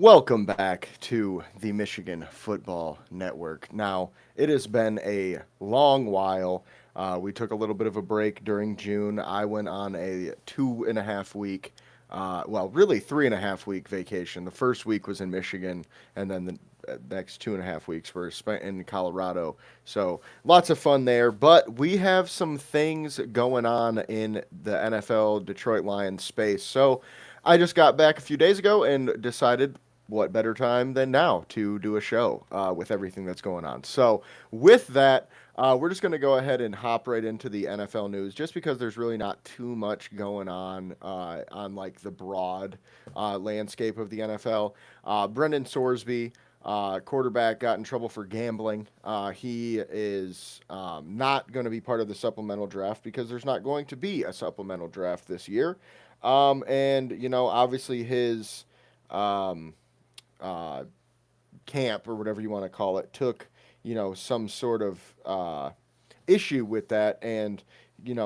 Welcome back to the Michigan Football Network. Now, it has been a long while. We took a little bit of a break during June. I went on a 2.5 week, really 3.5 week vacation. The first week was in Michigan, and then the next 2.5 weeks were spent in Colorado. So lots of fun there. But we have some things going on in the NFL Detroit Lions space. So I just got back a few days ago and decided what better time than now to do a show with everything that's going on. So, with that, we're just going to go ahead and hop right into the NFL news just because there's really not too much going on like the broad landscape of the NFL. Brendan Sorsby, quarterback, got in trouble for gambling. He is not going to be part of the supplemental draft because there's not going to be a supplemental draft this year. Obviously his um, uh, camp or whatever you want to call it took some sort of issue with that and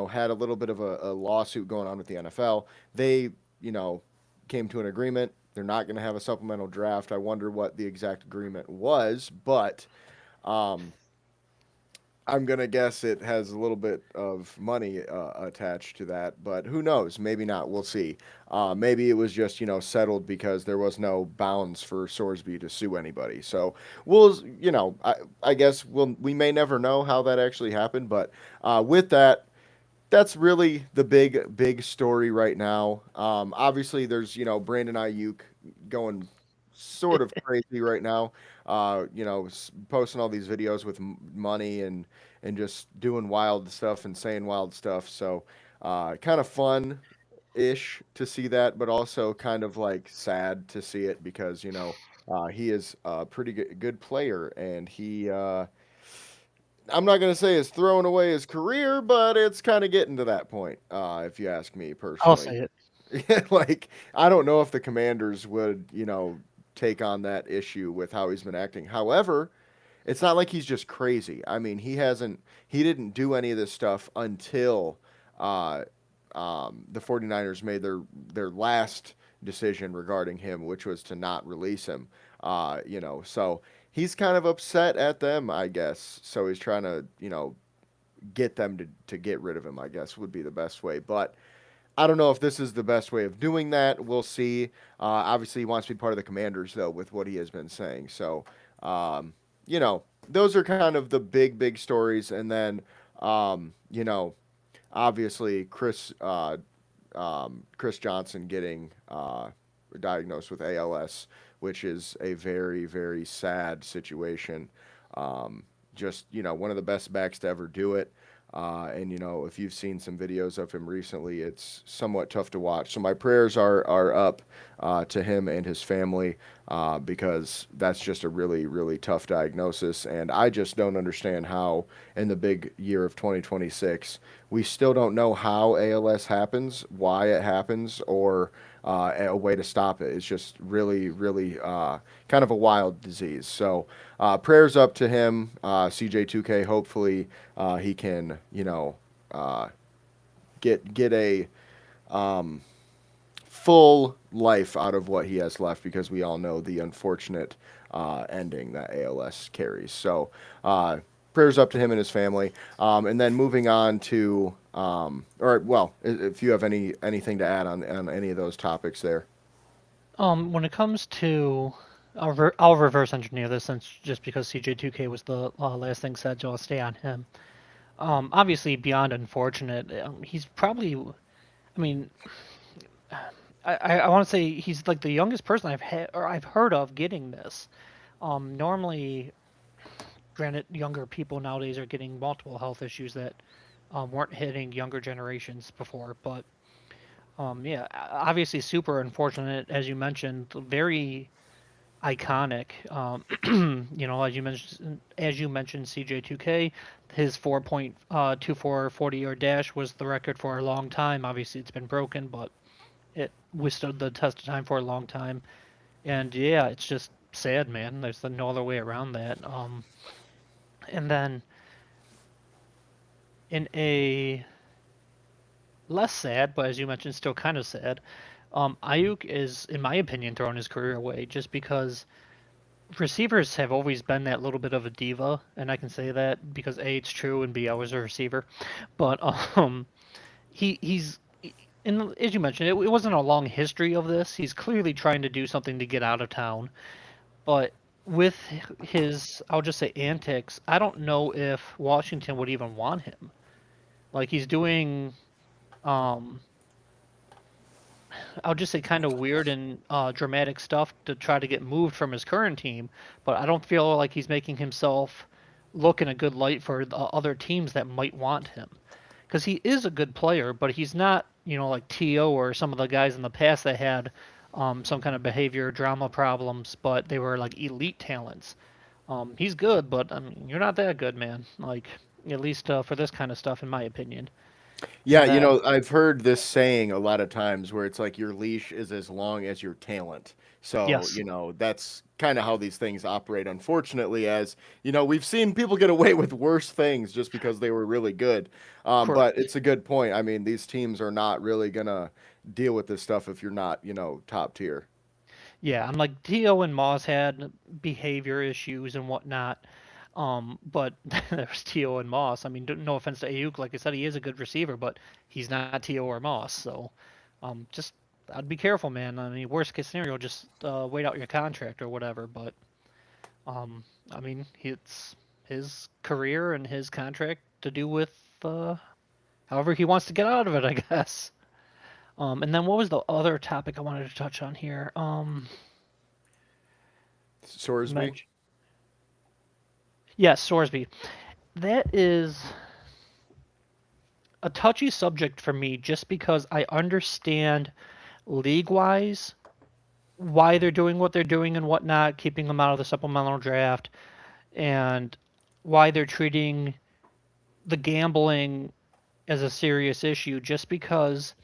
had a little bit of a lawsuit going on with the NFL. They you know came to an agreement. They're not going to have a supplemental draft. I wonder what the exact agreement was, but um, I'm gonna guess it has a little bit of money attached to that, but who knows? Maybe not. We'll see. Maybe it was just settled because there was no bounds for Sorsby to sue anybody. So I guess we may never know how that actually happened. But with that, that's really the big story right now. Obviously, there's Brandon Ayuk going sort of crazy right now. Posting all these videos with money and just doing wild stuff and saying wild stuff. So, kind of fun ish to see that, but also kind of like sad to see it because he is a pretty good player and he. I'm not going to say is throwing away his career, but it's kind of getting to that point, if you ask me I'll personally. say it. Like, I don't know if the Commanders would, take on that issue with how he's been acting. However, it's not like he's just crazy. I mean, he didn't do any of this stuff until uh, the 49ers made their last decision regarding him, which was to not release him. So he's kind of upset at them, I guess. So he's trying to, get them to get rid of him, I guess would be the best way. But I don't know if this is the best way of doing that. We'll see. Obviously, he wants to be part of the Commanders, though, with what he has been saying. So, um, those are kind of the big stories. And then, obviously, Chris Johnson getting diagnosed with ALS, which is a very sad situation. Just one of the best backs to ever do it. And if you've seen some videos of him recently, it's somewhat tough to watch. So my prayers are up to him and his family because that's just a really tough diagnosis. And I just don't understand how, in the big year of 2026, we still don't know how ALS happens, why it happens, or a way to stop it. It's just really kind of a wild disease. So prayers up to him, CJ2K. Hopefully he can uh, get a um, full life out of what he has left because we all know the unfortunate ending that ALS carries. So, prayers up to him and his family. And then moving on to, if you have anything to add on any of those topics there. When it comes to, I'll reverse engineer this since just because CJ2K was the last thing said, so I'll stay on him. Obviously, beyond unfortunate, he's probably, I mean, I want to say he's like the youngest person I've had or I've heard of getting this. Normally, granted, younger people nowadays are getting multiple health issues that weren't hitting younger generations before, but yeah, obviously super unfortunate, as you mentioned, very iconic. As you mentioned, CJ2K, his 4.24 40-yard dash was the record for a long time. Obviously, it's been broken, but it withstood the test of time for a long time. And yeah, it's just sad, man. There's no other way around that. And then in a less sad, but as you mentioned, still kind of sad. Ayuk is, in my opinion, throwing his career away just because receivers have always been that little bit of a diva, and I can say that because A, it's true, and B, I was a receiver. But he's and as you mentioned, it wasn't a long history of this. He's clearly trying to do something to get out of town, but with his, I'll just say antics, I don't know if Washington would even want him. Like he's doing, um, I'll just say kind of weird and dramatic stuff to try to get moved from his current team, but I don't feel like he's making himself look in a good light for the other teams that might want him. Because he is a good player, but he's not, like T.O. or some of the guys in the past that had some kind of behavior drama problems, but they were like elite talents. He's good, but I mean, you're not that good, man. Like, at least for this kind of stuff, in my opinion. Yeah, And then, I've heard this saying a lot of times where it's like your leash is as long as your talent. So, yes, that's kind of how these things operate, unfortunately, as, we've seen people get away with worse things just because they were really good. But correct. it's a good point. I mean, these teams are not really going to deal with this stuff if you're not, top tier. Yeah, I'm like Dio and Moss had behavior issues and whatnot. But there's Tio and Moss. I mean, no offense to Ayuk, like I said, he is a good receiver, but he's not Tio or Moss. So, just I'd be careful, man. I mean, worst case scenario, just wait out your contract or whatever. But I mean, it's his career and his contract to do with however he wants to get out of it, I guess. And then what was the other topic I wanted to touch on here? Sorsby? Mention. Yes, Sorsby. That is a touchy subject for me just because I understand league wise why they're doing what they're doing and whatnot, keeping them out of the supplemental draft, and why they're treating the gambling as a serious issue just because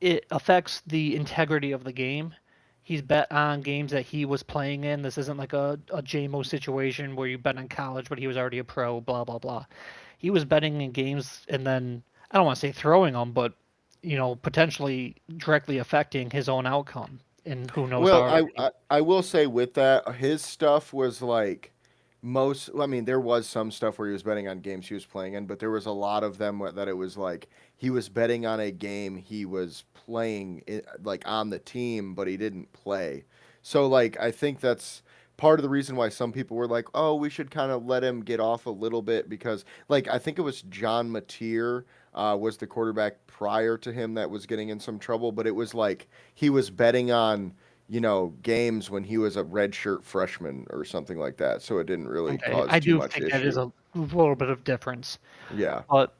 it affects the integrity of the game. He's bet on games that he was playing in. This isn't like a JMO situation where you bet on college, but he was already a pro, blah, blah, blah. He was betting in games and then, I don't want to say throwing them, but, potentially directly affecting his own outcome. And who knows Well, how. I will say with that, his stuff was like most. I mean, there was some stuff where he was betting on games he was playing in, but there was a lot of them that it was like he was betting on a game he was playing like on the team, but he didn't play. So like I think that's part of the reason why some people were like, "Oh, we should kind of let him get off a little bit," because like I think it was John Mateer was the quarterback prior to him that was getting in some trouble, but it was like he was betting on games when he was a redshirt freshman or something like that. So it didn't really Okay, cause I too do much think that is issue. a little bit of difference. Yeah. But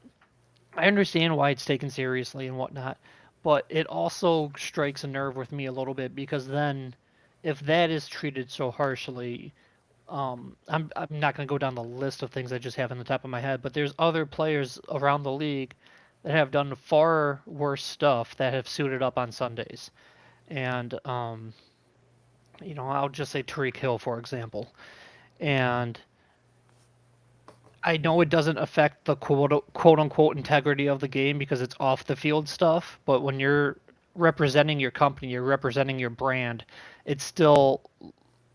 I understand why it's taken seriously and whatnot, but it also strikes a nerve with me a little bit because then, if that is treated so harshly, I'm not going to go down the list of things I just have in the top of my head, but there's other players around the league that have done far worse stuff that have suited up on Sundays, and I'll just say Tariq Hill for example, and I know it doesn't affect the quote unquote integrity of the game because it's off the field stuff, but when you're representing your company, you're representing your brand, it still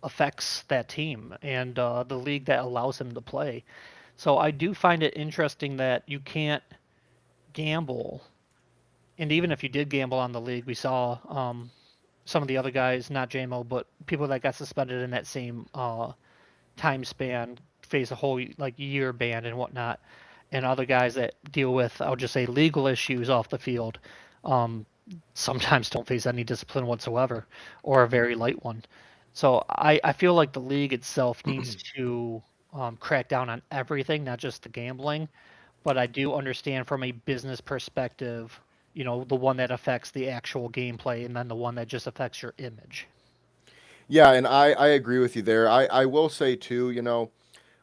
affects that team and the league that allows him to play. So I do find it interesting that you can't gamble. And even if you did gamble on the league, we saw some of the other guys, not JMO, but people that got suspended in that same time span face a whole like year ban and whatnot, and other guys that deal with I'll just say legal issues off the field, um, sometimes don't face any discipline whatsoever, or a very light one. So I feel like the league itself needs to crack down on everything, not just the gambling. But I do understand from a business perspective, the one that affects the actual gameplay and then the one that just affects your image. Yeah, and I agree with you there. I will say too,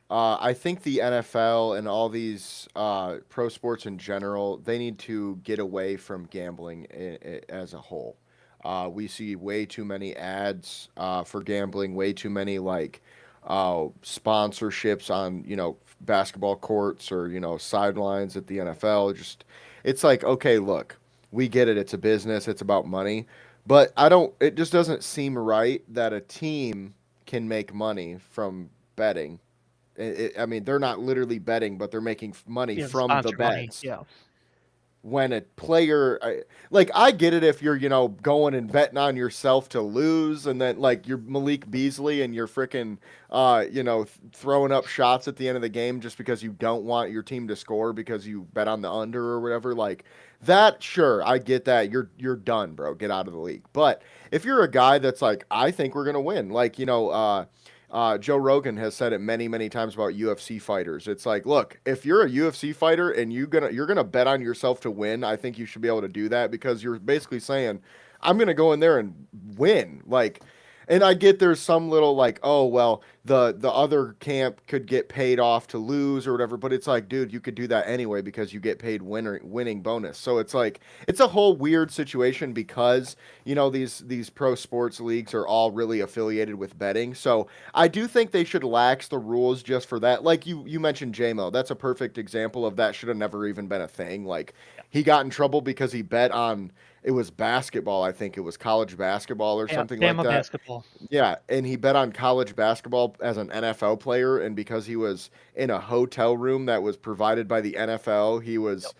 I think the NFL and all these pro sports in general, they need to get away from gambling as a whole. We see way too many ads for gambling, way too many like sponsorships on basketball courts or sidelines at the NFL. Just it's like okay, look. we get it. It's a business. It's about money. But I don't. It just doesn't seem right that a team can make money from betting. I mean, they're not literally betting, but they're making money Yeah, the from the sponsor money. bets. Yeah. When a player, like, I get it if you're, going and betting on yourself to lose, and then like you're Malik Beasley and you're freaking, throwing up shots at the end of the game just because you don't want your team to score because you bet on the under or whatever. Like that, sure, I get that. You're done, bro. Get out of the league. But if you're a guy that's like, I think we're gonna win, like Joe Rogan has said it many, many times about UFC fighters. It's like, look, if you're a UFC fighter and you're gonna bet on yourself to win, I think you should be able to do that because you're basically saying, I'm gonna go in there and win. Like, and I get there's some little like, oh well, the other camp could get paid off to lose or whatever, but it's like, dude, you could do that anyway because you get paid winning bonus. So it's like it's a whole weird situation because these pro sports leagues are all really affiliated with betting. So I do think they should lax the rules just for that. Like you mentioned JMO, that's a perfect example of that should have never even been a thing. Like he got in trouble because he bet on it was basketball, I think it was college basketball or Yeah. something like Bama that. basketball. Yeah, and he bet on college basketball as an NFL player, and because he was in a hotel room that was provided by the NFL, he Yep. was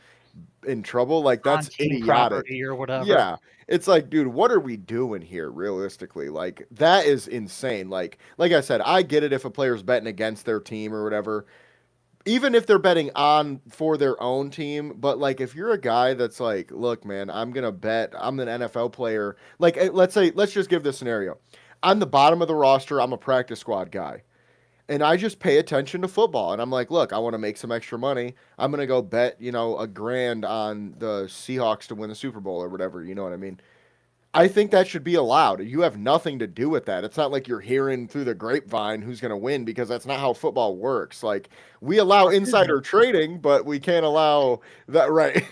in trouble. Like On that's team idiotic. property or whatever. Yeah. It's like, dude, what are we doing here realistically? Like that is insane. Like I said, I get it if a player's betting against their team or whatever, even if they're betting on for their own team, but like if you're a guy that's like, look, man, I'm gonna bet I'm an NFL player. Like let's just give this scenario. I'm the bottom of the roster, I'm a practice squad guy. And I just pay attention to football and I'm like, look, I want to make some extra money. I'm gonna go bet, a grand on the Seahawks to win the Super Bowl or whatever, you know what I mean? I think that should be allowed. You have nothing to do with that. It's not like you're hearing through the grapevine who's going to win because that's not how football works. Like we allow Or is it? insider trading, but we can't allow that right.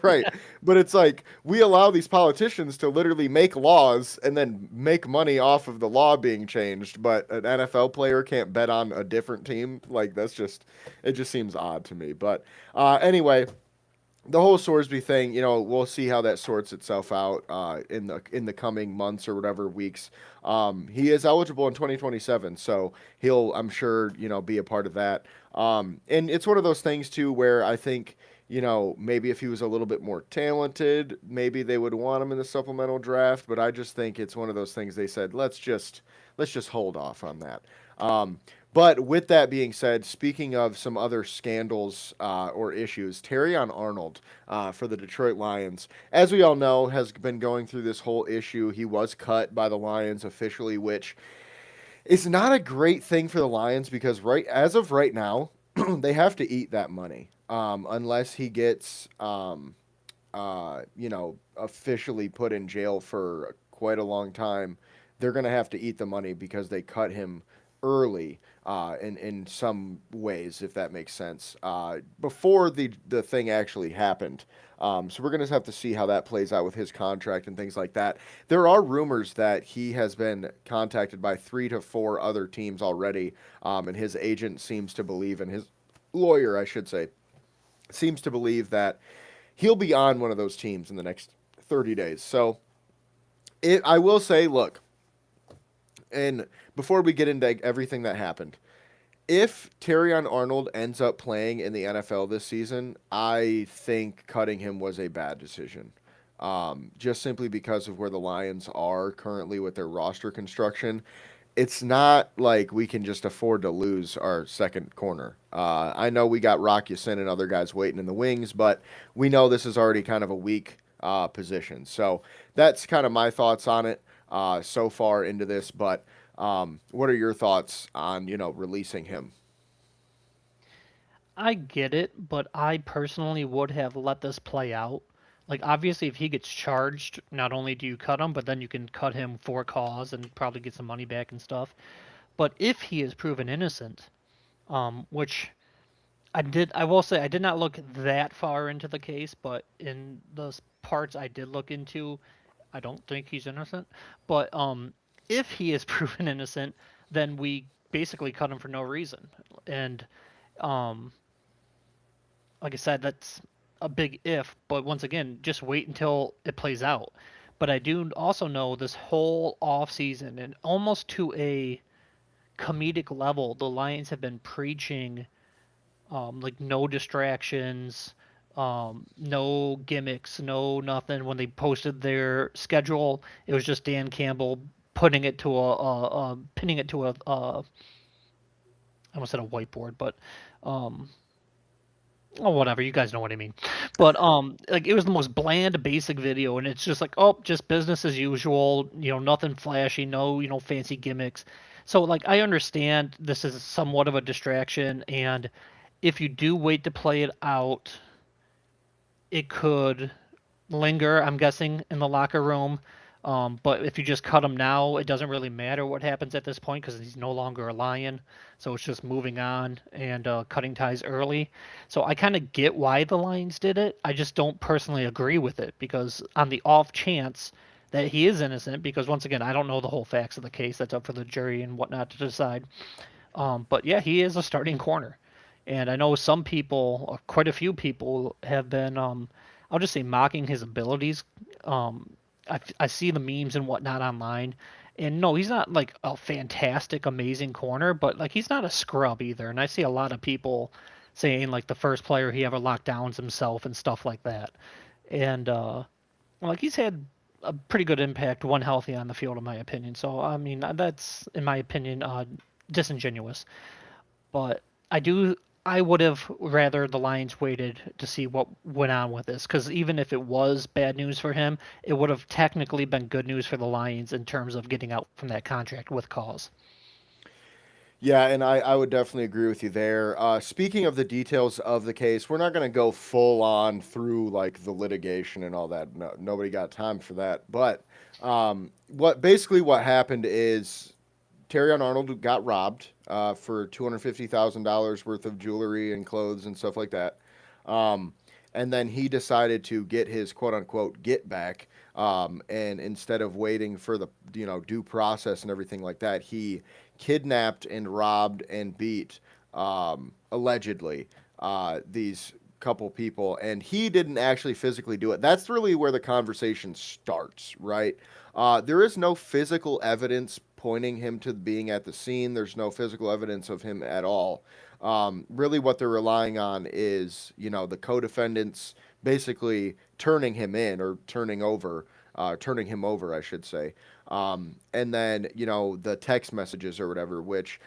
Right. But it's like we allow these politicians to literally make laws and then make money off of the law being changed, but an NFL player can't bet on a different team. Like that's just it just seems odd to me. But anyway, the whole Sorsby thing, we'll see how that sorts itself out in the coming months or whatever weeks. He is eligible in 2027, so he'll, I'm sure, be a part of that. And it's one of those things too where I think, maybe if he was a little bit more talented, maybe they would want him in the supplemental draft. But I just think it's one of those things they said, let's just hold off on that. Um, but with that being said, speaking of some other scandals or issues, Terrion Arnold for the Detroit Lions, as we all know, has been going through this whole issue. He was cut by the Lions officially, which is not a great thing for the Lions because right as of right now, they have to eat that money unless he gets, officially put in jail for quite a long time. They're going to have to eat the money because they cut him early in some ways, if that makes sense, before the thing actually happened. So we're going to have to see how that plays out with his contract and things like that. There are rumors that he has been contacted by 3 to 4 other teams already, and his agent seems to believe, and his lawyer, I should say, seems to believe that he'll be on one of those teams in the next 30 days. So I will say, look, and before we get into everything that happened, if Terrion Arnold ends up playing in the NFL this season, I think cutting him was a bad decision. Just simply because of where the Lions are currently with their roster construction. It's not like we can just afford to lose our second corner. I know we got Rock Sin and other guys waiting in the wings, but we know this is already kind of a weak position. So that's kind of my thoughts on it so far into this. But what are your thoughts on releasing him? I get it, but I personally would have let this play out. Like, obviously, if he gets charged, not only do you cut him, but then you can cut him for cause and probably get some money back and stuff. But if he is proven innocent, which I will say I did not look that far into the case, but in those parts I did look into, I don't think he's innocent. But if he is proven innocent, then we basically cut him for no reason. And um, like I said, a big if, but once again, just wait until it plays out. But I do also know this whole off season and almost to a comedic level, the Lions have been preaching like no distractions, no gimmicks, no nothing. When they posted their schedule, it was just Dan Campbell putting it to pinning it to I almost said a whiteboard, but um, oh whatever, you guys know what I mean. But like it was the most bland, basic video, and it's just like oh, just business as usual. Nothing flashy, no fancy gimmicks. So like I understand this is somewhat of a distraction, and if you do wait to play it out, it could linger, I'm guessing, in the locker room. But if you just cut him now, it doesn't really matter what happens at this point because he's no longer a Lion. So it's just moving on and cutting ties early. So I kind of get why the Lions did it. I just don't personally agree with it because on the off chance that he is innocent, because once again, I don't know the whole facts of the case. That's up for the jury and whatnot to decide. But yeah, he is a starting corner. And I know some people, or quite a few people, have been, I'll just say, mocking his abilities. I see the memes and whatnot online. And no, he's not like a fantastic, amazing corner, but like he's not a scrub either. And I see a lot of people saying like the first player he ever locked downs himself and stuff like that. And like he's had a pretty good impact, one healthy on the field, in my opinion. So I mean, that's in my opinion disingenuous. But I do. I would have rather the Lions waited to see what went on with this, because even if it was bad news for him, it would have technically been good news for the Lions in terms of getting out from that contract with cause. Yeah, and I would definitely agree with you there. Speaking of the details of the case, we're not going to go full on through like the litigation and all that. No, nobody got time for that. But what happened is Terrion Arnold got robbed for $250,000 worth of jewelry and clothes and stuff like that. Um, and then he decided to get his quote unquote get back. And instead of waiting for the due process and everything like that, he kidnapped and robbed and beat allegedly these couple people, and he didn't actually physically do it. That's really where the conversation starts, right? There is no physical evidence pointing him to being at the scene. There's no physical evidence of him at all. Really, what they're relying on is, the co-defendants basically turning him in or turning him over, I should say. And then, the text messages or whatever, which,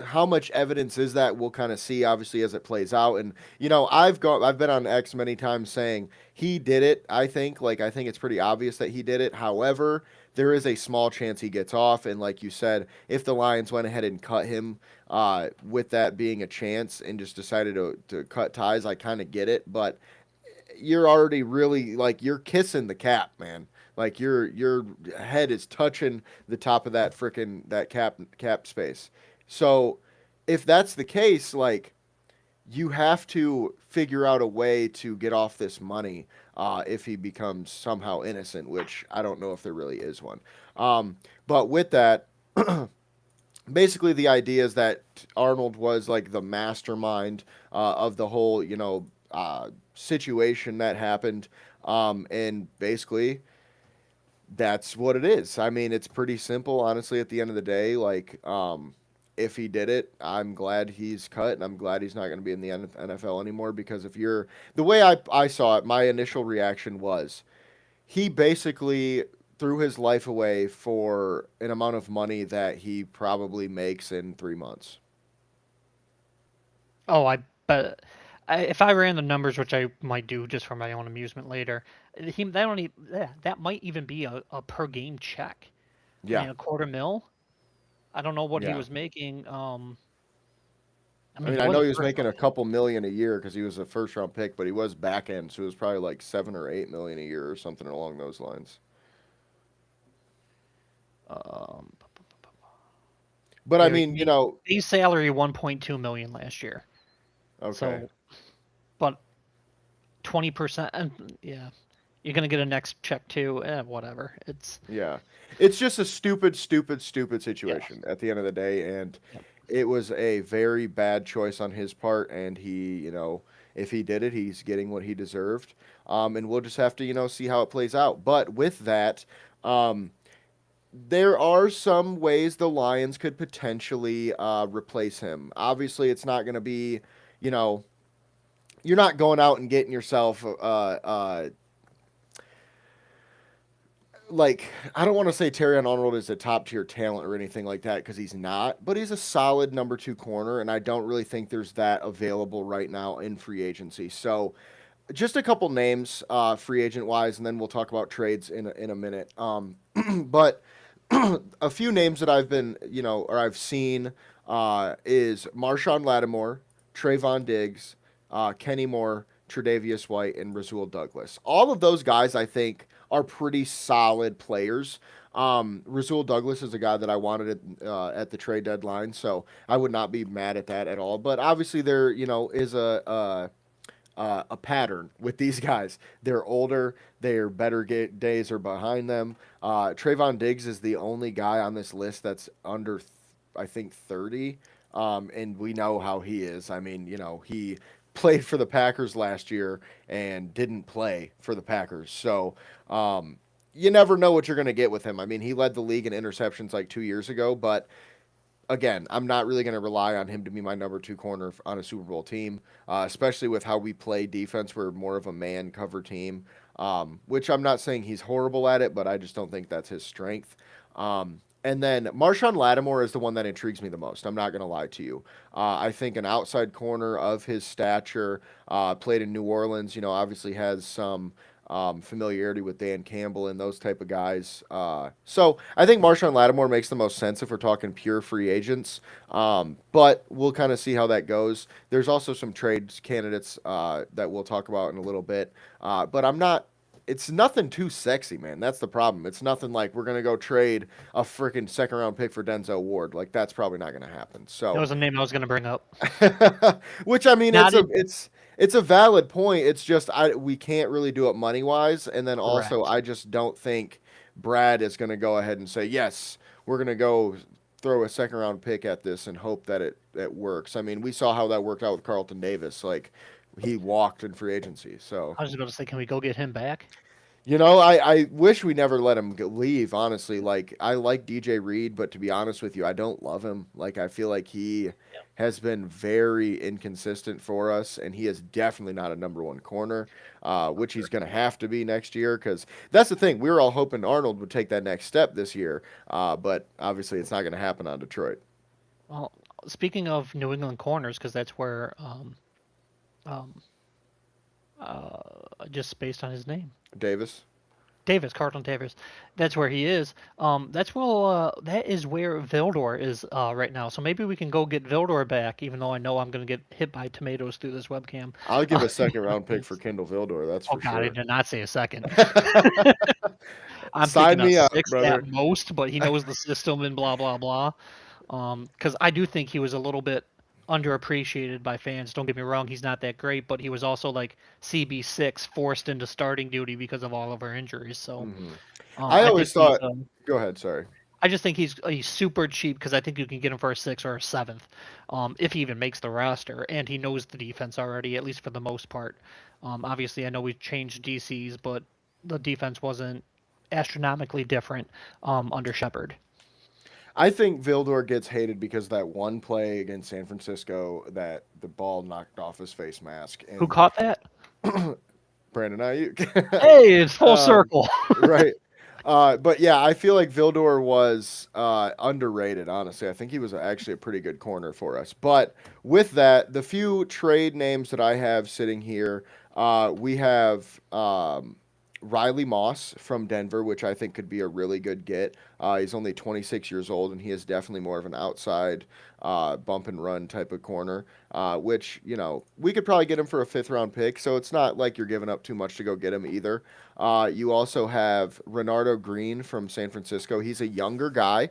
how much evidence is that we'll kind of see obviously as it plays out. And I've been on X many times saying he did it. I think it's pretty obvious that he did it. However, there is a small chance he gets off, and like you said, if the Lions went ahead and cut him with that being a chance and just decided to cut ties, I kind of get it. But you're already really like you're kissing the cap, man. Like your head is touching the top of that cap space. So if that's the case, like you have to figure out a way to get off this money if he becomes somehow innocent, which I don't know if there really is one. But with that, basically the idea is that Arnold was like the mastermind of the whole, situation that happened. And basically, that's what it is. I mean, it's pretty simple, honestly, at the end of the day. Like, if he did it, I'm glad he's cut, and I'm glad he's not going to be in the NFL anymore. Because if you're the way I saw it, my initial reaction was he basically threw his life away for an amount of money that he probably makes in 3 months. Oh, I bet. If I ran the numbers, which I might do just for my own amusement later, that might even be a per game check. I Yeah, mean, a quarter mil. I don't know what he yeah. was making. I I mean, mean, he I was know a he was first making round a pick. couple million a year because he was a first round pick, but he was back end, so it was probably like 7 or 8 million a year or something along those lines. Um, But I yeah, he mean, made base salary 1.2 million last year. okay, So, but 20%, and yeah, you're gonna get a next check too. Whatever. It's yeah, it's just a stupid, stupid, stupid yeah. situation at the end of the day, and Yep. it was a very bad choice on his part, and he, if he did it, he's getting what he deserved. And we'll just have to, see how it plays out. But with that, um, there are some ways the Lions could potentially replace him. Obviously, it's not going to be, you know, you're not going out and getting yourself like I don't want to say Terrion Arnold is a top tier talent or anything like that because he's not, but he's a solid number two corner, and I don't really think there's that available right now in free agency. So just a couple names, free agent wise, and then we'll talk about trades in a minute. But a few names that I've been, or I've seen is Marshawn Lattimore, Trayvon Diggs, Kenny Moore, Tre'Davious White, and Rasul Douglas. All of those guys, I think, are pretty solid players. Rasul Douglas is a guy that I wanted at the trade deadline, so I would not be mad at that at all. But obviously, there, is a pattern with these guys. They're older. Their better days are behind them. Trayvon Diggs is the only guy on this list that's under, I think, 30. And we know how he is. I mean, he played for the Packers last year and didn't play for the Packers. So you never know what you're going to get with him. I mean, he led the league in interceptions like 2 years ago, but again, I'm not really going to rely on him to be my number two corner on a Super Bowl team, especially with how we play defense. We're more of a man cover team, which I'm not saying he's horrible at it, but I just don't think that's his strength. And then Marshawn Lattimore is the one that intrigues me the most. I'm not going to lie to you. I think an outside corner of his stature, played in New Orleans, obviously has some familiarity with Dan Campbell and those type of guys. So I think Marshawn Lattimore makes the most sense if we're talking pure free agents. But we'll kind of see how that goes. There's also some trades candidates that we'll talk about in a little bit. But I'm not. It's nothing too sexy, man. That's the problem. It's nothing like we're gonna go trade a freaking second round pick for Denzel Ward. Like that's probably not gonna happen. That So was a name I was going to bring up. which I mean, Not in, it's a valid point. It's just we can't really do it money wise, and then also correct. I just don't think Brad is going to go ahead and say yes. We're going to go throw a second round pick at this and hope that it works. I mean, we saw how that worked out with Carlton Davis. Like he walked in free agency, so I was about to say, can we go get him back? I wish we never let him leave, honestly. Like, I like DJ Reed, but to be honest with you, I don't love him. Like, I feel like he Yeah. has been very inconsistent for us, and he is definitely not a number one corner, which he's going to have to be next year. Because that's the thing. We were all hoping Arnold would take that next step this year, but obviously it's not going to happen on Detroit. Well, speaking of New England corners, because that's where um, just based on his name. Davis? Davis, Carlton Davis. That's where he is. That is where Vildor is right now. So maybe we can go get Vildor back, even though I know I'm going to get hit by tomatoes through this webcam. I'll give a second round pick for Kendall Vildor, that's Oh for God, I sure. did not say a second. I'm Sign thinking a me up, six brother. at most, but he knows the system and blah blah blah. Because I do think he was a little bit underappreciated by fans. Don't get me wrong, he's not that great, but he was also like CB6 forced into starting duty because of all of our injuries. So hmm I I think always he's. thought. Go ahead. Sorry. I just think he's super cheap because I think you can get him for a six or a seventh, if he even makes the roster, and he knows the defense already, at least for the most part. Obviously, I know we've changed DCs, but the defense wasn't astronomically different under Shepard. I think Vildor gets hated because of that one play against San Francisco that the ball knocked off his face mask Who and caught that? Brandon Ayuk. Hey, it's full um, circle. right. But yeah, I feel like Vildor was underrated, honestly. I think he was actually a pretty good corner for us. But with that, the few trade names that I have sitting here, we have Riley Moss from Denver, which I think could be a really good get. He's only 26 years old, and he is definitely more of an outside bump and run type of corner, which, we could probably get him for a fifth round pick. So it's not like you're giving up too much to go get him either. You also have Renardo Green from San Francisco. He's a younger guy.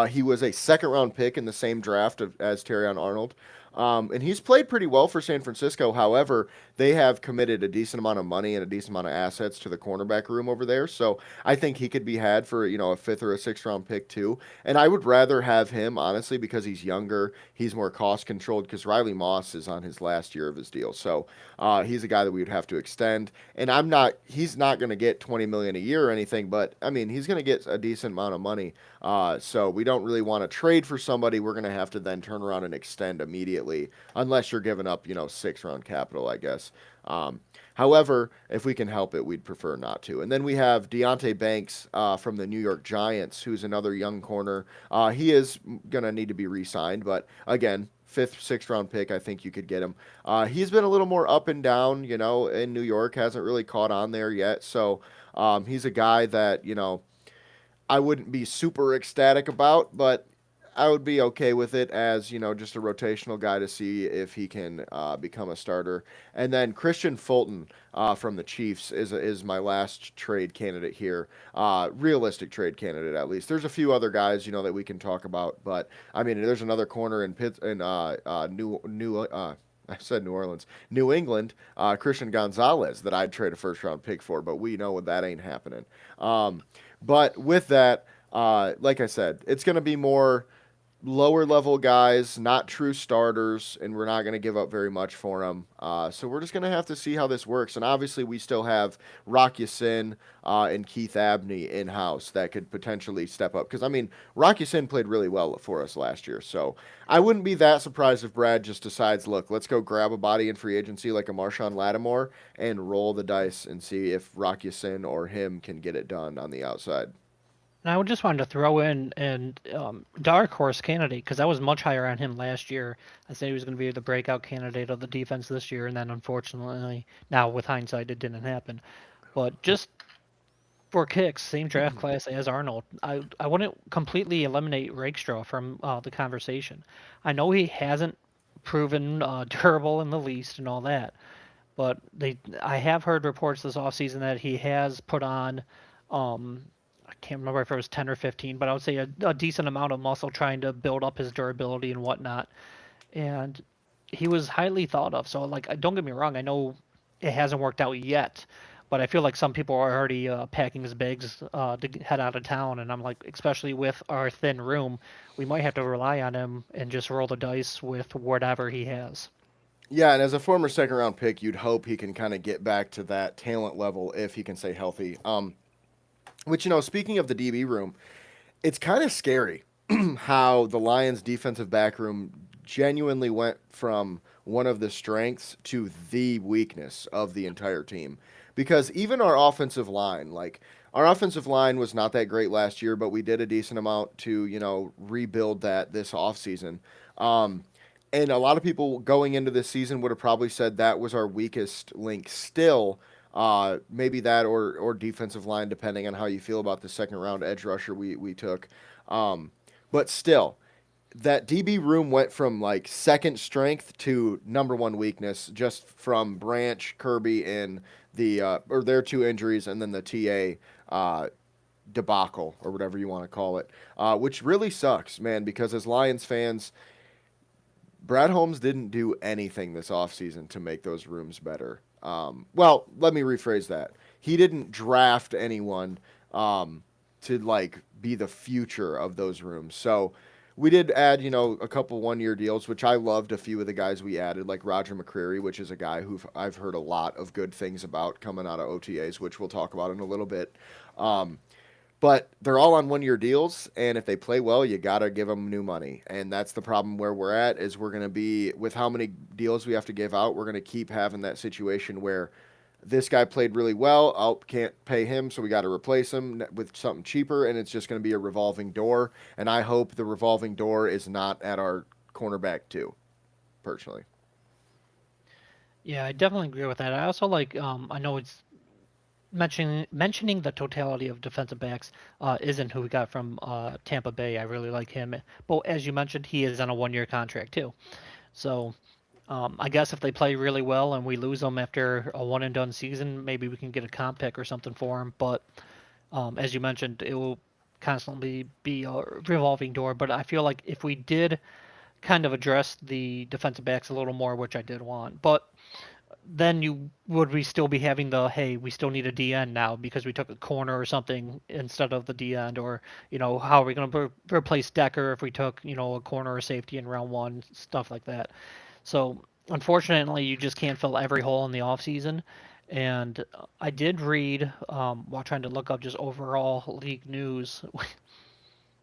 He was a second round pick in the same draft as Terrion Arnold. And he's played pretty well for San Francisco. However, they have committed a decent amount of money and a decent amount of assets to the cornerback room over there. So I think he could be had for, a fifth or a sixth round pick too. And I would rather have him, honestly, because he's younger, he's more cost controlled, because Riley Moss is on his last year of his deal. So he's a guy that we would have to extend. And he's not going to get 20 million a year or anything, but I mean, he's going to get a decent amount of money. So we don't really want to trade for somebody. We're going to have to then turn around and extend immediately, unless you're giving up, six round capital, I guess. Um, However, if we can help it, we'd prefer not to. And then we have Deonte Banks from the New York Giants, who's another young corner. He is going to need to be re signed, but again, fifth, sixth round pick, I think you could get him. He's been a little more up and down, in New York, hasn't really caught on there yet. So he's a guy that, I wouldn't be super ecstatic about, but I would be okay with it as, just a rotational guy to see if he can become a starter. And then Christian Fulton from the Chiefs is my last trade candidate here. Realistic trade candidate, at least. There's a few other guys, that we can talk about, but I mean, there's another corner in I said New Orleans, New England, Christian Gonzalez that I'd trade a first round pick for, but we know that ain't happening. But with that, like I said, it's going to be more lower level guys, not true starters, and we're not going to give up very much for them. So we're just going to have to see how this works. And obviously, we still have Rock Ya-Sin and Keith Abney in house that could potentially step up. Because I mean, Rock Ya-Sin played really well for us last year, so I wouldn't be that surprised if Brad just decides, look, let's go grab a body in free agency like a Marshawn Lattimore and roll the dice and see if Rock Ya-Sin or him can get it done on the outside. And I would just wanted to throw in and dark horse candidate because I was much higher on him last year. I said he was going to be the breakout candidate of the defense this year, and then unfortunately, now with hindsight, it didn't happen. But just for kicks, same draft class as Arnold. I wouldn't completely eliminate Rakestraw from the conversation. I know he hasn't proven durable in the least and all that, but I have heard reports this offseason that he has put on um, I can't remember if it was 10 or 15, but I would say a decent amount of muscle trying to build up his durability and whatnot. And he was highly thought of. So, like, don't get me wrong, I know it hasn't worked out yet, but I feel like some people are already packing his bags to head out of town. And I'm like, especially with our thin room, we might have to rely on him and just roll the dice with whatever he has. Yeah, and as a former second round pick, you'd hope he can kind of get back to that talent level if he can stay healthy. Which, speaking of the DB room, it's kind of scary how the Lions' defensive back room genuinely went from one of the strengths to the weakness of the entire team. Because even our offensive line, like our offensive line was not that great last year, but we did a decent amount to, rebuild that this offseason. Um, and a lot of people going into this season would have probably said that was our weakest link still. Maybe that or defensive line, depending on how you feel about the second round edge rusher we took. Um, but still, that DB room went from like second strength to number one weakness just from Branch, Kirby, and or their two injuries, and then the TA debacle or whatever you want to call it, which really sucks, man. Because as Lions fans, Brad Holmes didn't do anything this offseason to make those rooms better. Well, let me rephrase that. He didn't draft anyone to like be the future of those rooms. So we did add, a couple 1 year deals, which I loved a few of the guys we added, like Roger McCreary, which is a guy who I've heard a lot of good things about coming out of OTAs, which we'll talk about in a little bit. Um, but they're all on 1 year deals, and if they play well, you gotta give them new money, and that's the problem where we're at. Is we're gonna be with how many deals we have to give out. We're gonna keep having that situation where this guy played really well. Oh, can't pay him, so we got to replace him with something cheaper, and it's just going to be a revolving door. And I hope the revolving door is not at our cornerback too, personally. Yeah, I definitely agree with that. I also like, I know it's mentioning the totality of defensive backs isn't who we got from Tampa Bay. I really like him. But as you mentioned, he is on a 1 year contract too. So I guess if they play really well and we lose them after a one and done season, maybe we can get a comp pick or something for him. But as you mentioned, it will constantly be a revolving door. But I feel like if we did kind of addressed the defensive backs a little more, which I did want. But then we still be having the, hey, we still need a D end now because we took a corner or something instead of the D end, or how are we going to replace Decker if we took a corner or safety in round one, stuff like that. So unfortunately, you just can't fill every hole in the off season. And I did read, while trying to look up just overall league news.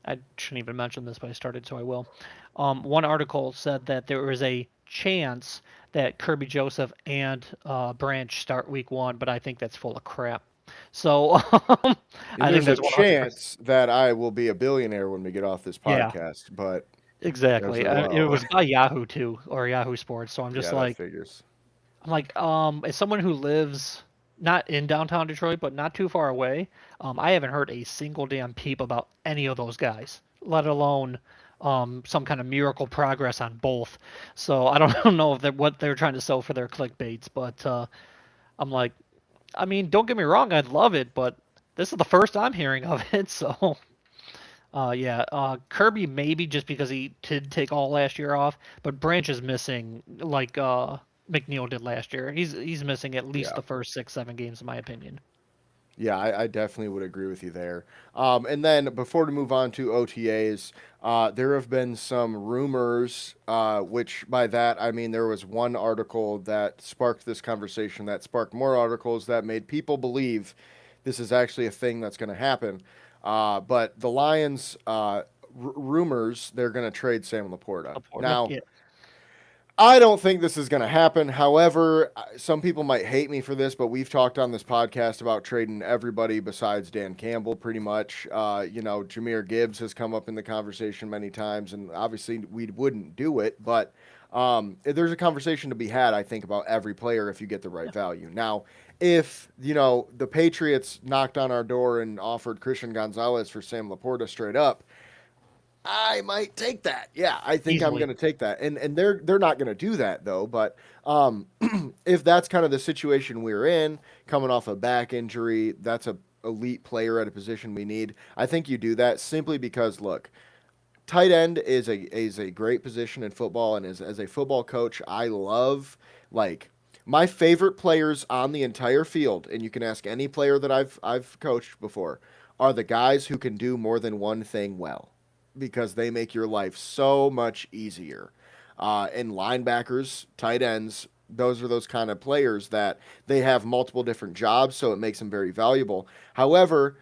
I shouldn't even mention this, but I started, so I will. One article said that there was a chance that Kirby Joseph and Branch start week one, but I think that's full of crap. So I think There's a that's 100%. chance that I will be a billionaire when we get off this Yeah, podcast, but as exactly. It well. was by Yahoo too, or Yahoo Sports. So I'm just Yeah, that like, figures. as someone who lives not in downtown Detroit, but not too far away, I haven't heard a single damn peep about any of those guys, let alone some kind of miracle progress on both. So I don't know if what they're trying to sell for their clickbaits, but I'm like, I mean, don't get me wrong, I'd love it, but this is the first I'm hearing of it. So yeah, Kirby maybe just because he did take all last year off, but Branch is missing like McNeil did last year. He's missing at least Yeah. the first 6-7 games, in my opinion. Yeah, I definitely would agree with you there. And then before we move on to OTAs, there have been some rumors, which by that I mean there was one article that sparked this conversation that sparked more articles that made people believe this is actually a thing that's going to happen. But the Lions, rumors they're going to trade Sam Laporta. Laporta, Now, yeah, I don't think this is going to happen. However, some people might hate me for this, but we've talked on this podcast about trading everybody besides Dan Campbell pretty much. Jahmyr Gibbs has come up in the conversation many times, and obviously we wouldn't do it, but there's a conversation to be had, I think, about every player if you get the right value. Now, if, the Patriots knocked on our door and offered Christian Gonzalez for Sam Laporta straight up, I might take that. Yeah, I think I'm easily. going to take that. And they're not going to do that though, but if that's kind of the situation we're in, coming off a back injury, that's a elite player at a position we need. I think you do that simply because look, tight end is a great position in football, and as a football coach, I love like my favorite players on the entire field, and you can ask any player that I've coached before, are the guys who can do more than one thing well because they make your life so much easier. And linebackers, tight ends, those are those kind of players that they have multiple different jobs, so it makes them very valuable. However,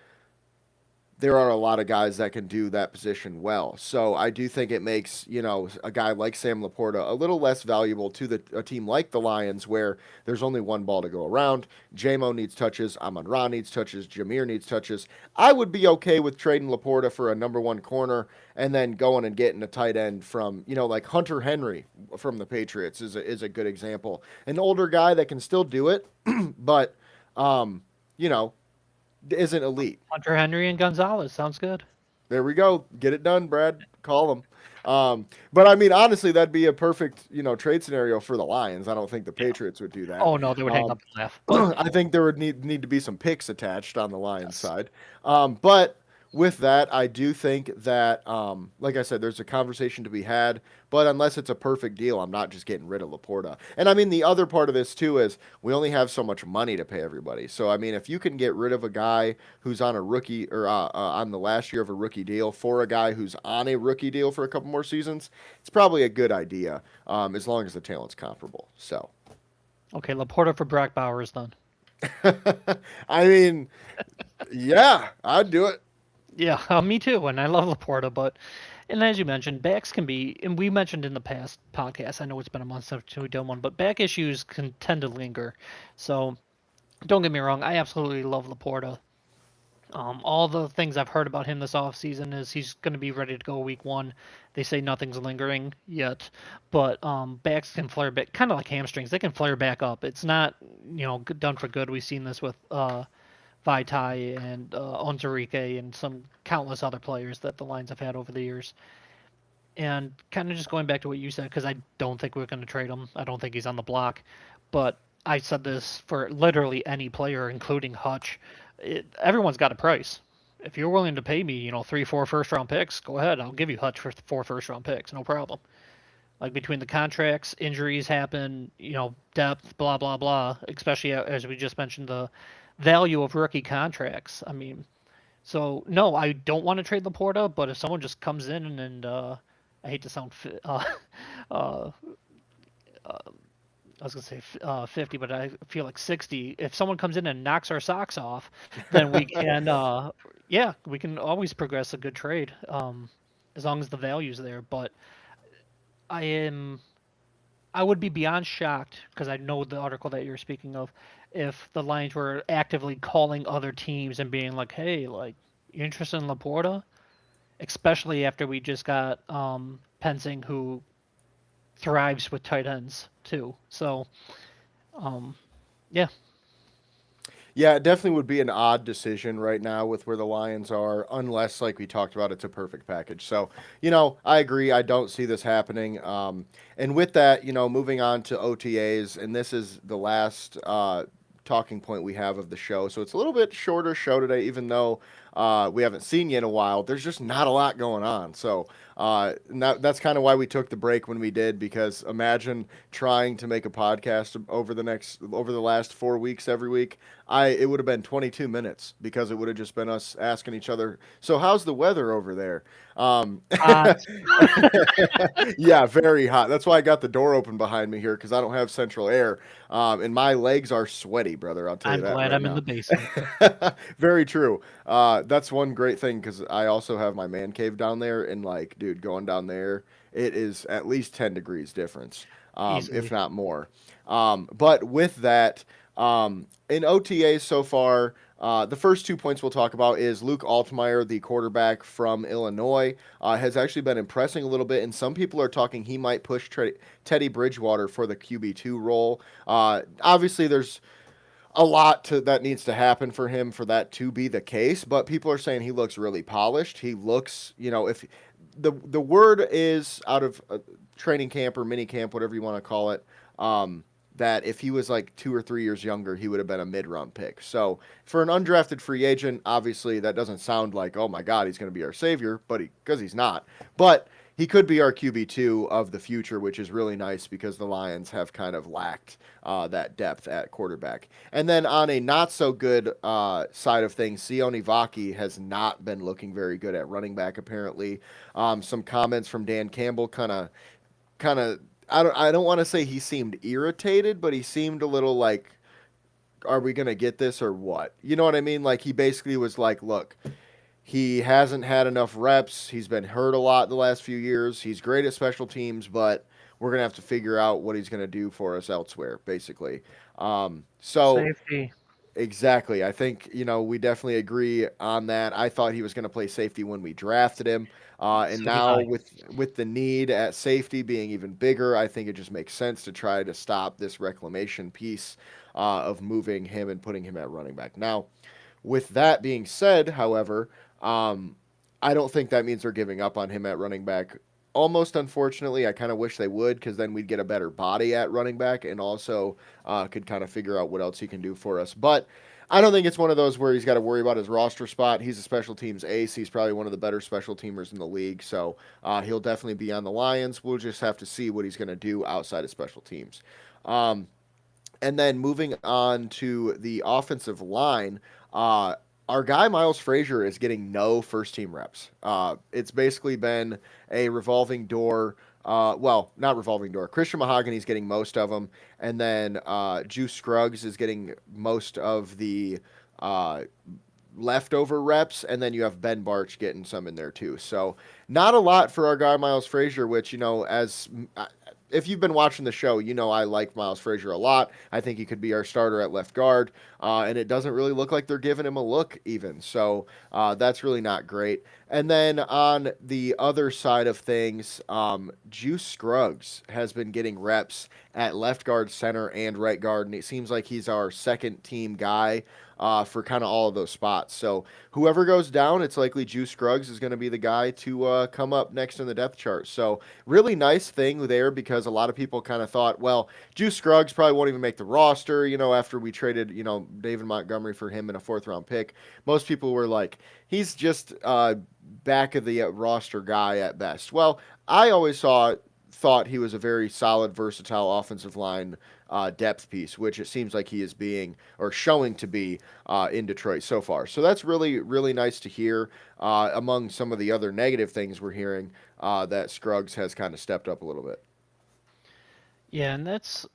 there are a lot of guys that can do that position well. So I do think it makes, a guy like Sam Laporta a little less valuable to a team like the Lions where there's only one ball to go around. JMO needs touches, Amon-Ra needs touches, Jahmyr needs touches. I would be okay with trading Laporta for a number one corner and then going and getting a tight end from, like Hunter Henry from the Patriots is a good example. An older guy that can still do it, but you know, isn't elite. Hunter Henry and Gonzalez sounds good. There we go. Get it done, Brad. Call them. But I mean, honestly, that'd be a perfect, trade scenario for the Lions. I don't think the Yeah. Patriots would do that. Oh no, they would hang Um, up and laugh. But I think there would need to be some picks attached on the Lions yes. side. But with that, I do think that, like I said, there's a conversation to be had. But unless it's a perfect deal, I'm not just getting rid of Laporta. And I mean, the other part of this too is we only have so much money to pay everybody. So I mean, if you can get rid of a guy who's on a rookie or on the last year of a rookie deal for a guy who's on a rookie deal for a couple more seasons, it's probably a good idea, as long as the talent's comparable. So. Okay, Laporta for Brock Bowers then. I mean, yeah, I'd do it. Yeah, me too. And I love Laporta, but and as you mentioned, backs can be, and we mentioned in the past podcast. I know it's been a month since we done one, but back issues can tend to linger. So don't get me wrong, I absolutely love Laporta. All the things I've heard about him this offseason is he's going to be ready to go week one. They say nothing's lingering yet, but backs can flare back, kind of like hamstrings. They can flare back up. It's not, done for good. We've seen this with Vaitai and Onzarike and some countless other players that the Lions have had over the years. And kind of just going back to what you said, because I don't think we're going to trade him. I don't think he's on the block. But I said this for literally any player, including Hutch. Everyone's got a price. If you're willing to pay me, 3, 4 first round picks, go ahead. I'll give you Hutch for 4 first round picks, no problem. Like between the contracts, injuries happen, depth, blah blah blah. Especially as we just mentioned, the value of rookie contracts. I mean, so no, I don't want to trade Laporta, but if someone just comes in and I hate to sound uh, I was gonna say 50, but I feel like 60. If someone comes in and knocks our socks off, then we can, yeah, we can always progress a good trade, as long as the value's there. But I am, I would be beyond shocked because I know the article that you're speaking of, if the Lions were actively calling other teams and being like, "Hey, like, you interested in Laporta?" Especially after we just got Pensing, who thrives with tight ends too. So, um, yeah. Yeah, it definitely would be an odd decision right now with where the Lions are, unless, like we talked about, it's a perfect package. So, I agree. I don't see this happening. And with that, moving on to OTAs, and this is the last talking point we have of the show. So it's a little bit shorter show today, even though we haven't seen you in a while. There's just not a lot going on. So that's kind of why we took the break when we did, because imagine trying to make a podcast over the last 4 weeks every week. It would have been 22 minutes because it would have just been us asking each other, so how's the weather over there? Um, Hot. yeah, very hot. That's why I got the door open behind me here, because I don't have central air. And my legs are sweaty, brother. I'll tell you I'm that glad right I'm in now. the basement. Very true. That's one great thing, because I also have my man cave down there, and like, dude, going down there, it is at least 10 degrees difference, if Easily. not more. But with that, in OTAs so far, the first 2 points we'll talk about is Luke Altmaier, the quarterback from Illinois, has actually been impressing a little bit, and some people are talking he might push Teddy Bridgewater for the QB2 role. Obviously, there's a lot that needs to happen for him for that to be the case, but people are saying he looks really polished. He looks, if the word is out of training camp or mini camp, whatever you want to call it, that if he was like 2 or 3 years younger, he would have been a mid-round pick. So for an undrafted free agent, obviously that doesn't sound like, oh my God, he's going to be our savior, but because he's not. But he could be our QB2 of the future, which is really nice because the Lions have kind of lacked that depth at quarterback. And then on a not so good side of things, Sione Vaki has not been looking very good at running back, apparently. Some comments from Dan Campbell kind of, I don't want to say he seemed irritated, but he seemed a little like, are we going to get this or what? You know what I mean? Like, he basically was like, look, he hasn't had enough reps. He's been hurt a lot the last few years. He's great at special teams, but we're going to have to figure out what he's going to do for us elsewhere, basically. So Safety. exactly. I think, we definitely agree on that. I thought he was going to play safety when we drafted him. And So did now I. with the need at safety being even bigger, I think it just makes sense to try to stop this reclamation piece of moving him and putting him at running back. Now, with that being said, however, I don't think that means they're giving up on him at running back. Almost unfortunately, I kind of wish they would, because then we'd get a better body at running back, and also could kind of figure out what else he can do for us. But I don't think it's one of those where he's got to worry about his roster spot. He's a special teams ace. He's probably one of the better special teamers in the league, so he'll definitely be on the Lions. We'll just have to see what he's going to do outside of special teams. Um, and then moving on to the offensive line, our guy Miles Frazier is getting no first team reps. It's basically been a revolving door. Well, not revolving door. Christian Mahogany's getting most of them, and then Juice Scruggs is getting most of the uh, leftover reps, and then you have Ben Barch getting some in there too. So not a lot for our guy Miles Frazier, which as if you've been watching the show, I like Miles Frazier a lot. I think he could be our starter at left guard, and it doesn't really look like they're giving him a look even. So that's really not great. And then on the other side of things, Juice Scruggs has been getting reps at left guard, center, and right guard, and it seems like he's our second team guy for kind of all of those spots. So whoever goes down, it's likely Juice Scruggs is going to be the guy to come up next in the depth chart. So really nice thing there, because a lot of people kind of thought, well, Juice Scruggs probably won't even make the roster, after we traded, David Montgomery for him in a fourth round pick. Most people were like, he's just back of the roster guy at best. Well, I always saw thought he was a very solid, versatile offensive line depth piece, which it seems like he is being or showing to be in Detroit so far. So that's really, really nice to hear. Among some of the other negative things we're hearing, that Scruggs has kind of stepped up a little bit. Yeah, and that's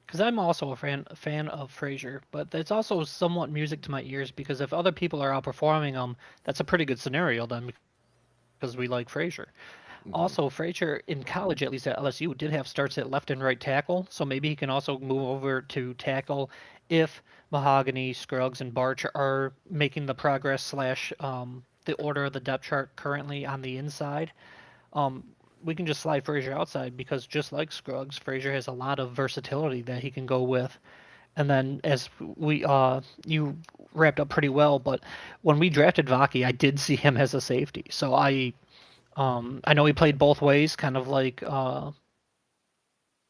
because I'm also a fan of Frazier, but that's also somewhat music to my ears because if other people are outperforming him, that's a pretty good scenario then because we like Frazier. Hmm. Also, Frazier in college, at least at LSU, did have starts at left and right tackle, so maybe he can also move over to tackle if Mahogany, Scruggs, and Barch are making the progress slash the order of the depth chart currently on the inside. Um, we can just slide Frazier outside because just like Scruggs, Frazier has a lot of versatility that he can go with. And then as we you wrapped up pretty well, but when we drafted Vaki, I did see him as a safety. So I know he played both ways, kind of like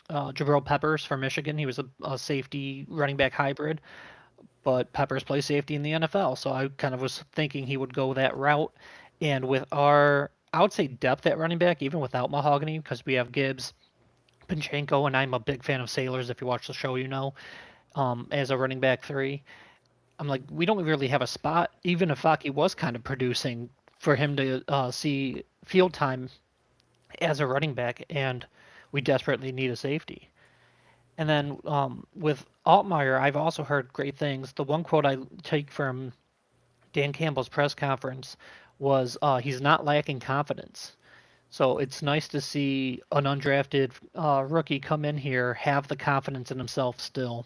Jabril Peppers for Michigan. He was a safety running back hybrid, but Peppers plays safety in the NFL. So I kind of was thinking he would go that route. And with our, I would say depth at running back, even without Mahogany, because we have Gibbs, Panchenko, and I'm a big fan of Sailors. If you watch the show, you know, as a running back three. I'm like, we don't really have a spot. Even if Vaki was kind of producing for him to see field time as a running back, and we desperately need a safety. And then with Altmaier, I've also heard great things. The one quote I take from Dan Campbell's press conference was he's not lacking confidence. So it's nice to see an undrafted rookie come in here, have the confidence in himself still,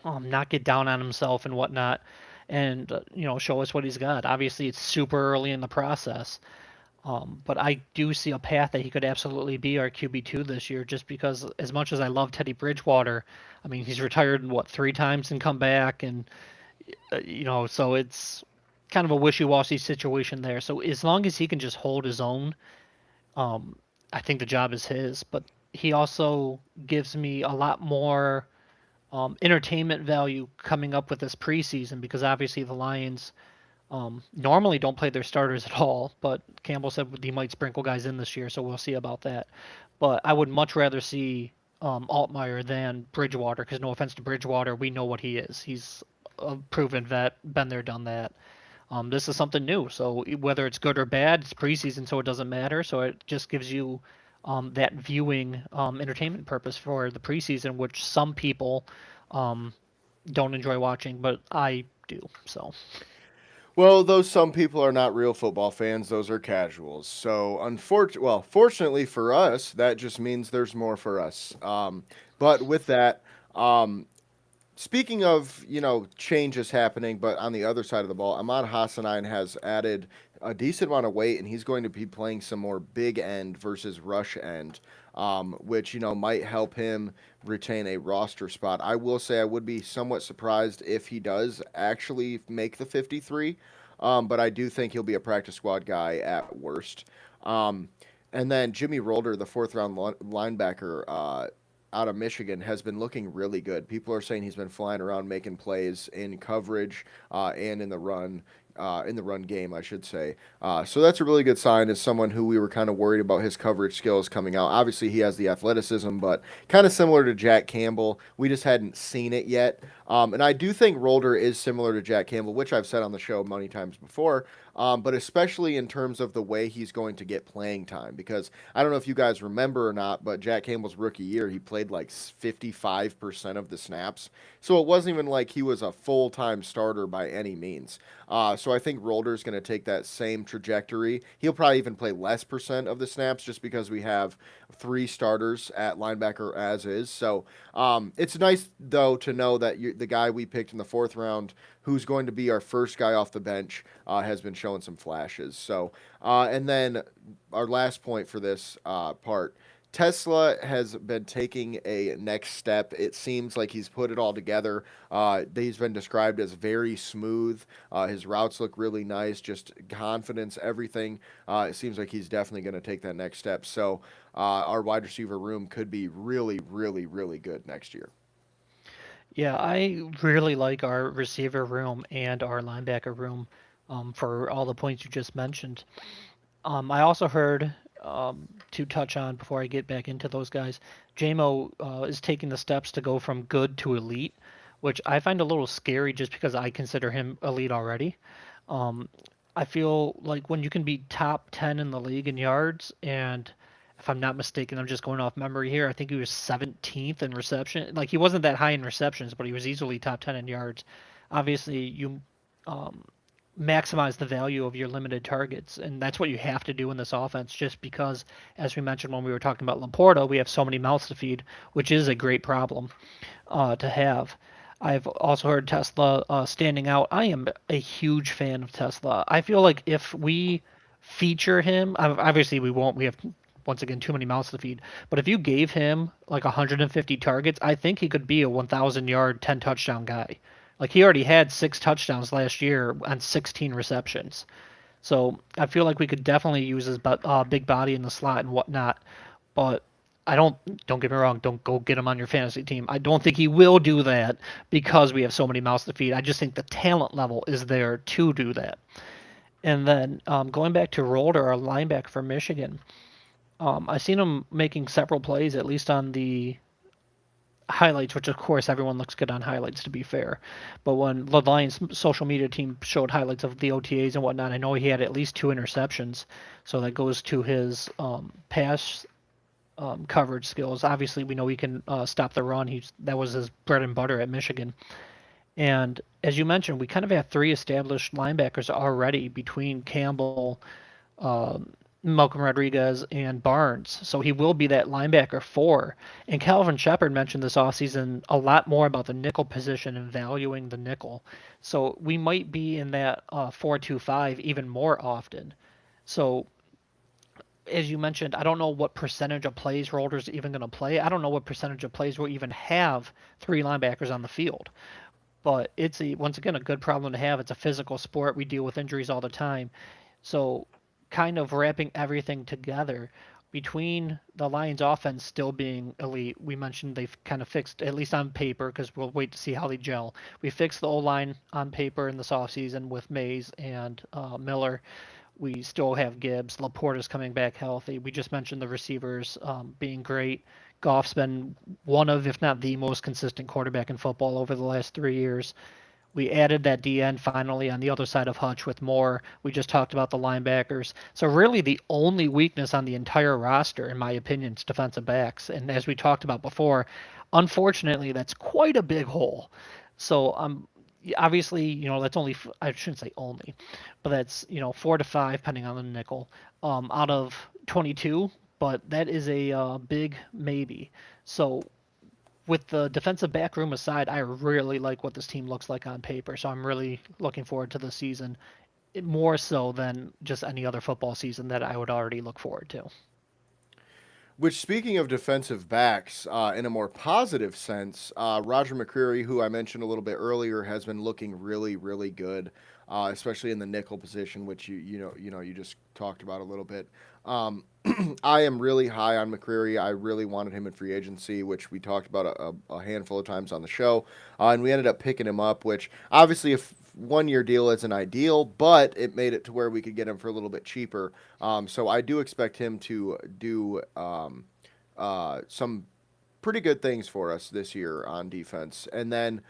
not get down on himself and whatnot, and show us what he's got. Obviously, it's super early in the process, but I do see a path that he could absolutely be our QB2 this year, just because as much as I love Teddy Bridgewater, I mean, he's retired, what, 3 times and come back, and, so it's kind of a wishy-washy situation there. So as long as he can just hold his own, um, I think the job is his. But he also gives me a lot more entertainment value coming up with this preseason because obviously the Lions normally don't play their starters at all, but Campbell said he might sprinkle guys in this year, so we'll see about that. But I would much rather see Altmaier than Bridgewater, because no offense to Bridgewater, we know what he is. He's a proven vet, been there, done that. This is something new, so whether it's good or bad, it's preseason, so it doesn't matter. So it just gives you that viewing entertainment purpose for the preseason, which some people um, don't enjoy watching, but I do. So. Well, those some people are not real football fans; those are casuals. So, fortunately for us, that just means there's more for us. But with that, um, speaking of, changes happening, but on the other side of the ball, Ahmad Hassanein has added a decent amount of weight, and he's going to be playing some more big end versus rush end, which, might help him retain a roster spot. I will say I would be somewhat surprised if he does actually make the 53, but I do think he'll be a practice squad guy at worst. Um, and then Jimmy Rolder, the fourth round linebacker, out of Michigan has been looking really good. People are saying he's been flying around making plays in coverage and in the run game, I should say. So that's a really good sign as someone who we were kind of worried about his coverage skills coming out. Obviously, he has the athleticism, but kind of similar to Jack Campbell. We just hadn't seen it yet. And I do think Rolder is similar to Jack Campbell, which I've said on the show many times before, but especially in terms of the way he's going to get playing time. Because I don't know if you guys remember or not, but Jack Campbell's rookie year, he played like 55% of the snaps. So it wasn't even like he was a full time starter by any means. So I think Rolder's going to take that same trajectory. He'll probably even play less percent of the snaps just because we have 3 starters at linebacker as is. So it's nice though to know that the guy we picked in the fourth round, who's going to be our first guy off the bench, has been showing some flashes. So and then our last point for this part. Tesla has been taking a next step. It seems like he's put it all together. He's been described as very smooth. His routes look really nice, just confidence, everything. It seems like he's definitely going to take that next step. So our wide receiver room could be really, really, really good next year. Yeah, I really like our receiver room and our linebacker room for all the points you just mentioned. I also heard to touch on before I get back into those guys. JMO is taking the steps to go from good to elite, which I find a little scary just because I consider him elite already. Um, I feel like when you can be top 10 in the league in yards, and if I'm not mistaken, I'm just going off memory here, I think he was 17th in reception. Like, he wasn't that high in receptions, but he was easily top 10 in yards. Obviously, you um, maximize the value of your limited targets, and that's what you have to do in this offense. Just because, as we mentioned when we were talking about Laporta, we have so many mouths to feed, which is a great problem to have. I've also heard Tesla standing out. I am a huge fan of Tesla. I feel like if we feature him, obviously we won't. We have once again too many mouths to feed. But if you gave him like 150 targets, I think he could be a 1,000 yard, 10 touchdown guy. Like, he already had 6 touchdowns last year on 16 receptions. So I feel like we could definitely use his big body in the slot and whatnot. But I don't get me wrong, don't go get him on your fantasy team. I don't think he will do that because we have so many mouths to feed. I just think the talent level is there to do that. And then going back to Rolder, our linebacker for Michigan, I've seen him making several plays, at least on the highlights, which of course everyone looks good on highlights to be fair. But when the Lions social media team showed highlights of the OTAs and whatnot, I know he had at least 2 interceptions. So that goes to his pass coverage skills. Obviously, we know he can stop the run. That was his bread and butter at Michigan. And as you mentioned, we kind of have 3 established linebackers already between Campbell, um, Malcolm Rodriguez, and Barnes. So he will be that linebacker 4. And Calvin Shepard mentioned this offseason a lot more about the nickel position and valuing the nickel. So we might be in that 4-2-5 even more often. So as you mentioned, I don't know what percentage of plays Rolder's even going to play. I don't know what percentage of plays we'll even have 3 linebackers on the field. But it's once again a good problem to have. It's a physical sport. We deal with injuries all the time. So kind of wrapping everything together between the Lions offense still being elite. We mentioned they've kind of fixed, at least on paper, because we'll wait to see how they gel. We fixed the O-line on paper in this offseason with Mays and Miller. We still have Gibbs. Laporta's coming back healthy. We just mentioned the receivers being great. Goff's been one of, if not the most consistent quarterback in football over the last 3 years. We added that DN finally on the other side of Hutch with Moore. We just talked about the linebackers. So really the only weakness on the entire roster, in my opinion, is defensive backs. And as we talked about before, unfortunately, that's quite a big hole. So obviously, that's only, I shouldn't say only, but that's 4 to 5 depending on the nickel out of 22. But that is a big maybe. So with the defensive back room aside, I really like what this team looks like on paper. So I'm really looking forward to the season, more so than just any other football season that I would already look forward to. Which, speaking of defensive backs, in a more positive sense, Roger McCreary, who I mentioned a little bit earlier, has been looking really, really good, especially in the nickel position, which you just talked about a little bit. Um, I am really high on McCreary. I really wanted him in free agency, which we talked about a handful of times on the show, and we ended up picking him up. Which obviously, if 1 year deal isn't ideal, but it made it to where we could get him for a little bit cheaper. So I do expect him to do some pretty good things for us this year on defense. And then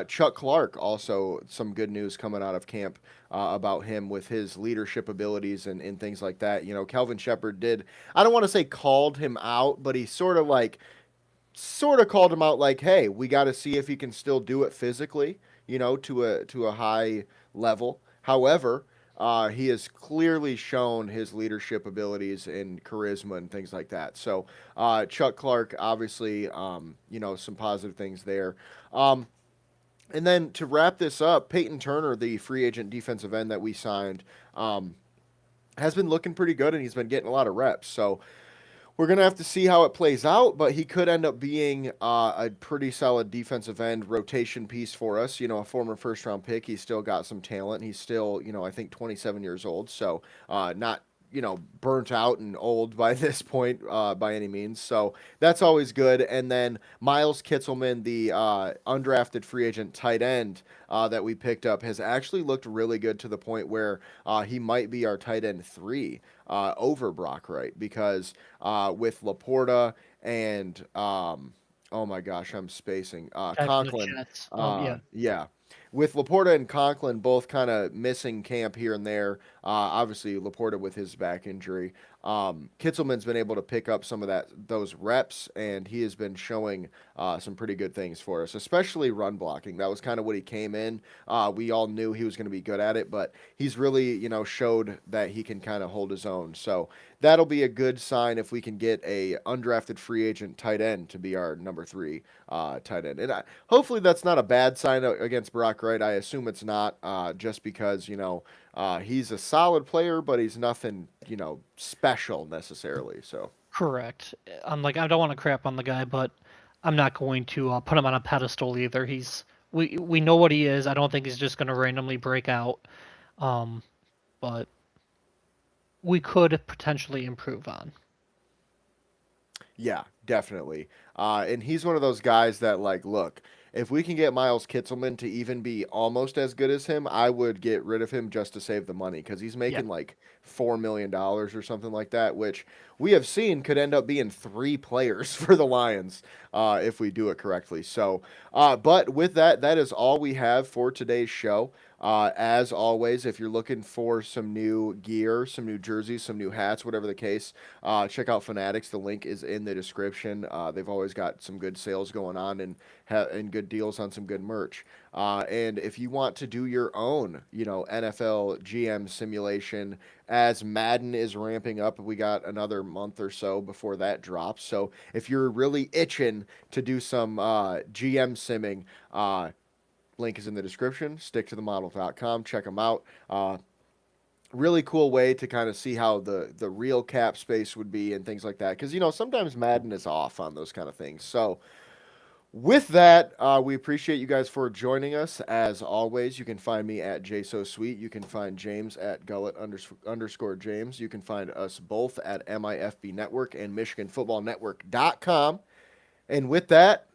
Chuck Clark, also some good news coming out of camp about him with his leadership abilities and things like that. Calvin Shepard did, I don't want to say called him out, but he sort of called him out like, hey, we got to see if he can still do it physically, to a high level. However, he has clearly shown his leadership abilities and charisma and things like that. So Chuck Clark, obviously, some positive things there. And then to wrap this up, Peyton Turner, the free agent defensive end that we signed, has been looking pretty good, and he's been getting a lot of reps. So we're going to have to see how it plays out, but he could end up being a pretty solid defensive end rotation piece for us. A former first round pick. He's still got some talent. He's still, I think 27 years old. So not, burnt out and old by this point by any means. So that's always good. And then Miles Kitselman, the undrafted free agent tight end that we picked up, has actually looked really good to the point where he might be our tight end 3 over Brock Wright because with Laporta and oh my gosh, I'm spacing. Guy from the Conklin. Jets. Yeah, Yeah. With Laporta and Conklin both kind of missing camp here and there, obviously Laporta with his back injury, Kitzelman's been able to pick up some of those reps, and he has been showing some pretty good things for us, especially run blocking. That was kind of what he came in. We all knew he was going to be good at it, but he's really showed that he can kind of hold his own. So that'll be a good sign if we can get a undrafted free agent tight end to be our number 3 tight end. And hopefully that's not a bad sign against Brock Wright. I assume it's not, just because he's a solid player, but he's nothing special necessarily. So correct. I'm like, I don't want to crap on the guy, but I'm not going to put him on a pedestal either. We know what he is. I don't think he's just going to randomly break out. But we could potentially improve on. yeah, definitely. And he's one of those guys that, like, look, if we can get Miles Kitselman to even be almost as good as him, I would get rid of him just to save the money because he's Yeah, making like $4 million or something like that, which we have seen could end up being 3 players for the Lions if we do it correctly. So, but with that, that is all we have for today's show. As always, if you're looking for some new gear, some new jerseys, some new hats, whatever the case, check out Fanatics. The link is in the description. They've always got some good sales going on and good deals on some good merch. And if you want to do your own, NFL GM simulation as Madden is ramping up, we got another month or so before that drops. So if you're really itching to do some GM simming, link is in the description. Sticktothemodel.com. Check them out. Really cool way to kind of see how the real cap space would be and things like that. Because, sometimes Madden is off on those kind of things. So, with that, we appreciate you guys for joining us. As always, you can find me at JSoSweet. You can find James at Gullet _James. You can find us both at MIFB Network and MichiganFootballNetwork.com. And with that,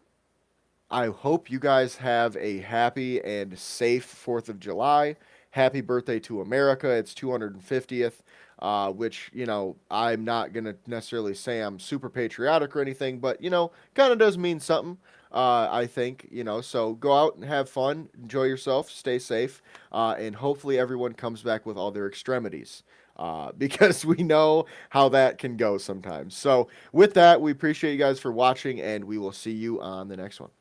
I hope you guys have a happy and safe 4th of July. Happy birthday to America. It's 250th, which, I'm not going to necessarily say I'm super patriotic or anything, but, kind of does mean something, I think, So go out and have fun. Enjoy yourself. Stay safe. And hopefully everyone comes back with all their extremities. Because we know how that can go sometimes. So, with that, we appreciate you guys for watching, and we will see you on the next one.